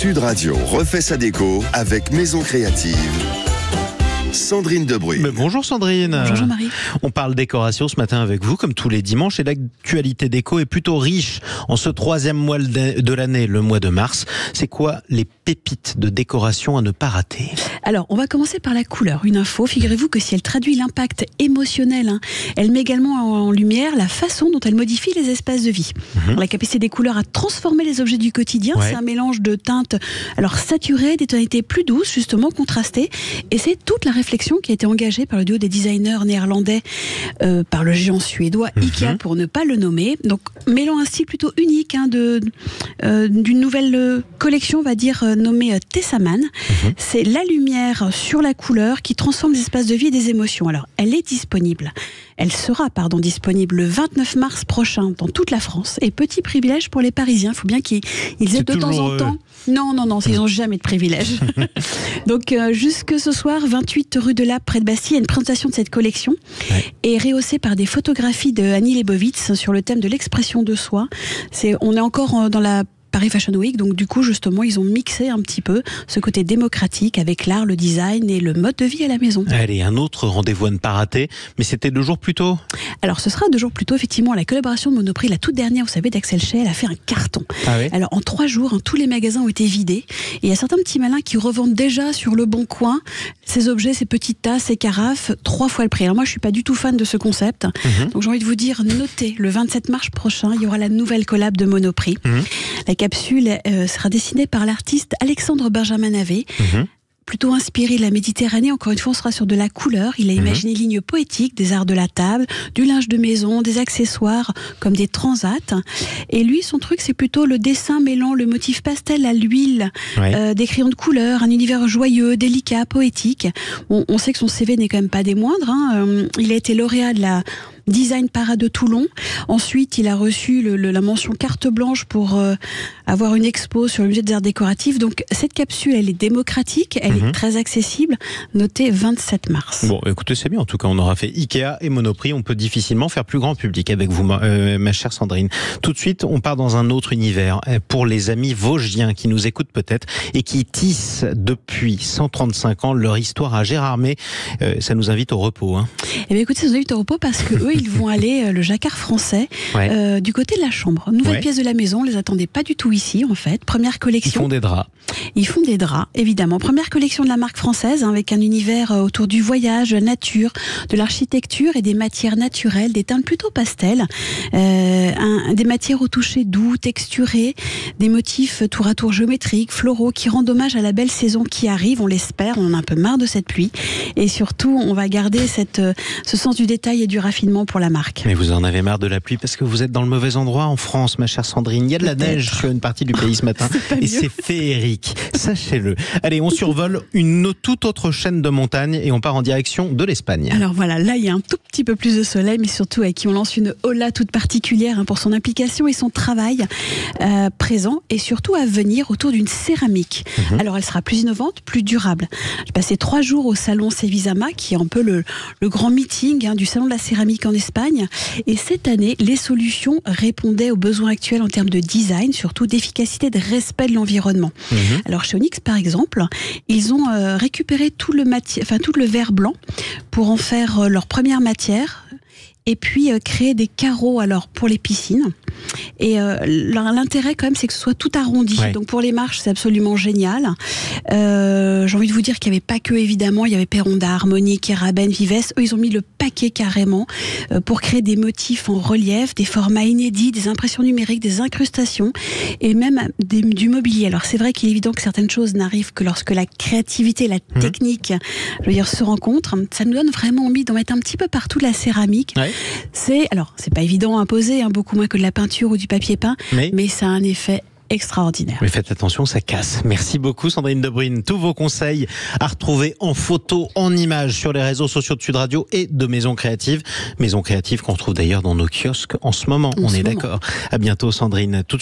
Sud Radio refait sa déco avec Maison Créative. Sandrine Debrune. Mais bonjour Sandrine. Bonjour Jean-Marie. On parle décoration ce matin avec vous, comme tous les dimanches, et l'actualité déco est plutôt riche en ce troisième mois de l'année, le mois de mars. C'est quoi les pépites de décoration à ne pas rater? Alors, on va commencer par la couleur. Une info, figurez-vous que si elle traduit l'impact émotionnel, elle met également en lumière la façon dont elle modifie les espaces de vie. La capacité des couleurs à transformer les objets du quotidien, c'est un mélange de teintes saturées, des tonalités plus douces, justement contrastées, et c'est toute la réflexion qui a été engagée par le duo des designers néerlandais, par le géant suédois Ikea, pour ne pas le nommer. Donc, mêlant un style plutôt unique d'une nouvelle collection, on va dire, nommée Tessaman. C'est la lumière sur la couleur qui transforme les espaces de vie et des émotions. Alors, elle sera disponible le 29 mars prochain dans toute la France. Et petit privilège pour les Parisiens, il faut bien qu'ils aient de temps en temps. Non, ils n'ont jamais de privilège. Donc, jusque ce soir, 28 rue de Lappe, près de Bastille, il y a une présentation de cette collection, et rehaussée par des photographies de Annie Leibovitz sur le thème de l'expression de soi. On est encore dans la Paris Fashion Week, donc du coup justement ils ont mixé un petit peu ce côté démocratique avec l'art, le design et le mode de vie à la maison. Allez, un autre rendez-vous à ne pas rater, mais c'était 2 jours plus tôt. Alors ce sera 2 jours plus tôt, effectivement, la collaboration de Monoprix, la toute dernière, vous savez, d'Axel Schell, a fait un carton. Alors en 3 jours, tous les magasins ont été vidés, et il y a certains petits malins qui revendent déjà sur le bon coin ces objets, ces petites tasses, ces carafes, 3 fois le prix. Alors moi je suis pas du tout fan de ce concept, donc j'ai envie de vous dire, notez, le 27 mars prochain, il y aura la nouvelle collab de Monoprix. La capsule sera dessinée par l'artiste Alexandre Benjamin Navet. Plutôt inspiré de la Méditerranée, encore une fois on sera sur de la couleur. Il a imaginé lignes poétiques, des arts de la table, du linge de maison, des accessoires comme des transats. Et lui, son truc, c'est plutôt le dessin mêlant le motif pastel à l'huile, des crayons de couleur, un univers joyeux, délicat, poétique. On sait que son CV n'est quand même pas des moindres. Il a été lauréat de la Design Parade de Toulon. Ensuite, il a reçu la mention carte blanche pour avoir une expo sur le musée des arts décoratifs. Donc, cette capsule, elle est démocratique, elle est très accessible. Notez 27 mars. Bon, écoutez, c'est bien. En tout cas, on aura fait Ikea et Monoprix. On peut difficilement faire plus grand public avec vous, ma chère Sandrine. Tout de suite, on part dans un autre univers. Pour les amis vosgiens qui nous écoutent peut-être et qui tissent depuis 135 ans leur histoire à Gérardmer, ça nous invite au repos. Eh bien, écoutez, ça nous invite au repos parce que eux, ils vont aller le Jacquard français du côté de la chambre. Nouvelle pièce de la maison, on les attendait pas du tout ici en fait. Première collection. Ils font des draps, évidemment. Première collection de la marque française, avec un univers autour du voyage, de la nature, de l'architecture et des matières naturelles, des teintes plutôt pastel, des matières au toucher doux, texturées, des motifs tour à tour géométriques, floraux, qui rendent hommage à la belle saison qui arrive, on l'espère. On en a un peu marre de cette pluie. Et surtout, on va garder ce sens du détail et du raffinement pour la marque. Mais vous en avez marre de la pluie parce que vous êtes dans le mauvais endroit en France, ma chère Sandrine. Il y a de la neige sur une partie du pays ce matin et c'est féerique, sachez-le. Allez, on survole une toute autre chaîne de montagnes et on part en direction de l'Espagne. Alors voilà, là il y a un tout petit peu plus de soleil, mais surtout avec qui on lance une hola toute particulière pour son implication et son travail présent et surtout à venir autour d'une céramique. Alors elle sera plus innovante, plus durable. J'ai passé 3 jours au salon Sevisama, qui est un peu le grand meeting du salon de la céramique en Espagne. Et cette année, les solutions répondaient aux besoins actuels en termes de design, surtout d'efficacité, de respect de l'environnement. Alors chez Onyx, par exemple, ils ont récupéré tout le verre blanc pour en faire leur première matière. Et puis créer des carreaux pour les piscines. Et l'intérêt quand même, c'est que ce soit tout arrondi. Donc pour les marches, c'est absolument génial. J'ai envie de vous dire qu'il n'y avait pas que, évidemment, il y avait Perronda, Harmonique, Keraben, Vives. Eux, ils ont mis le paquet carrément pour créer des motifs en relief, des formats inédits, des impressions numériques, des incrustations et même du mobilier. Alors c'est vrai qu'il est évident que certaines choses n'arrivent que lorsque la créativité, la technique, se rencontrent. Ça nous donne vraiment envie d'en mettre un petit peu partout de la céramique. C'est pas évident à poser, beaucoup moins que de la peinture ou du papier peint, mais ça a un effet extraordinaire. Mais faites attention, ça casse. Merci beaucoup Sandrine Debrune. Tous vos conseils à retrouver en photo, en images sur les réseaux sociaux de Sud Radio et de Maison Créative. Maison Créative qu'on retrouve d'ailleurs dans nos kiosques en ce moment. On est d'accord. À bientôt Sandrine. Tout de suite.